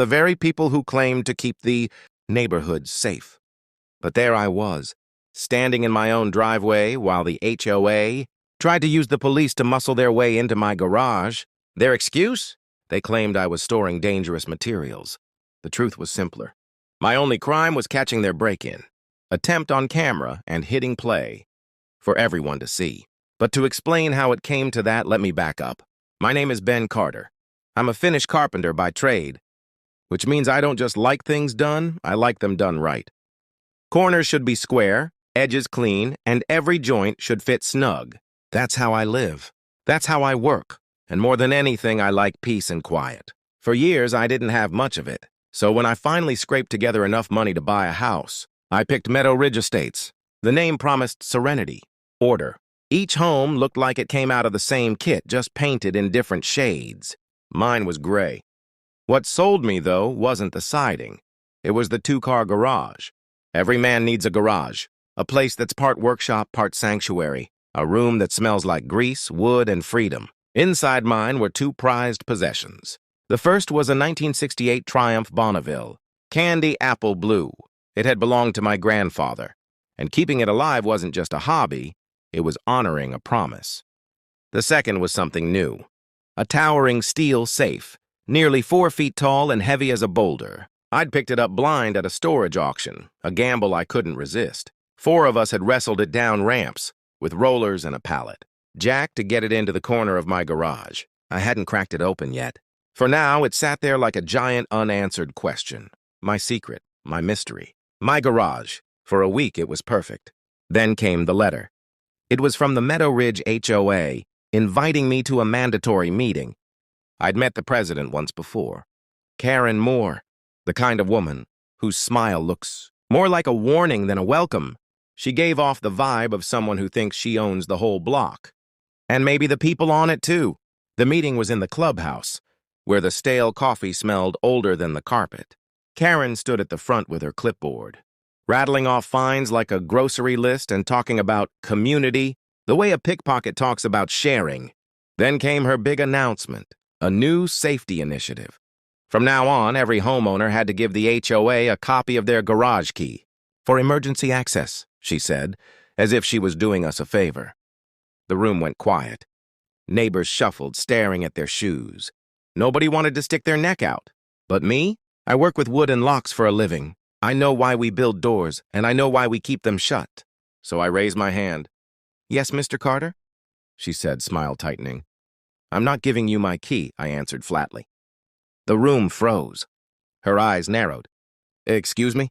The very people who claimed to keep the neighborhood safe. But there I was, standing in my own driveway while the HOA tried to use the police to muscle their way into my garage. Their excuse? They claimed I was storing dangerous materials. The truth was simpler. My only crime was catching their break-in, attempt on camera, and hitting play for everyone to see. But to explain how it came to that, let me back up. My name is Ben Carter. I'm a Finnish carpenter by trade, which means I don't just like things done, I like them done right. Corners should be square, edges clean, and every joint should fit snug. That's how I live. That's how I work. And more than anything, I like peace and quiet. For years, I didn't have much of it. So when I finally scraped together enough money to buy a house, I picked Meadow Ridge Estates. The name promised serenity, order. Each home looked like it came out of the same kit, just painted in different shades. Mine was gray. What sold me, though, wasn't the siding. It was the two-car garage. Every man needs a garage, a place that's part workshop, part sanctuary, a room that smells like grease, wood, and freedom. Inside mine were two prized possessions. The first was a 1968 Triumph Bonneville, candy apple blue. It had belonged to my grandfather, and keeping it alive wasn't just a hobby, it was honoring a promise. The second was something new, a towering steel safe, nearly 4 feet tall and heavy as a boulder. I'd picked it up blind at a storage auction, a gamble I couldn't resist. 4 of us had wrestled it down ramps, with rollers and a pallet, jacked to get it into the corner of my garage. I hadn't cracked it open yet. For now, it sat there like a giant unanswered question. My secret, my mystery, my garage. For a week, it was perfect. Then came the letter. It was from the Meadow Ridge HOA, inviting me to a mandatory meeting. I'd met the president once before. Karen Moore, the kind of woman whose smile looks more like a warning than a welcome. She gave off the vibe of someone who thinks she owns the whole block. And maybe the people on it, too. The meeting was in the clubhouse, where the stale coffee smelled older than the carpet. Karen stood at the front with her clipboard, rattling off fines like a grocery list and talking about community, the way a pickpocket talks about sharing. Then came her big announcement, a new safety initiative. From now on, every homeowner had to give the HOA a copy of their garage key for emergency access, she said, as if she was doing us a favor. The room went quiet. Neighbors shuffled, staring at their shoes. Nobody wanted to stick their neck out. But me? I work with wood and locks for a living. I know why we build doors, and I know why we keep them shut. So I raised my hand. Yes, Mr. Carter? She said, smile tightening. I'm not giving you my key, I answered flatly. The room froze. Her eyes narrowed. Excuse me?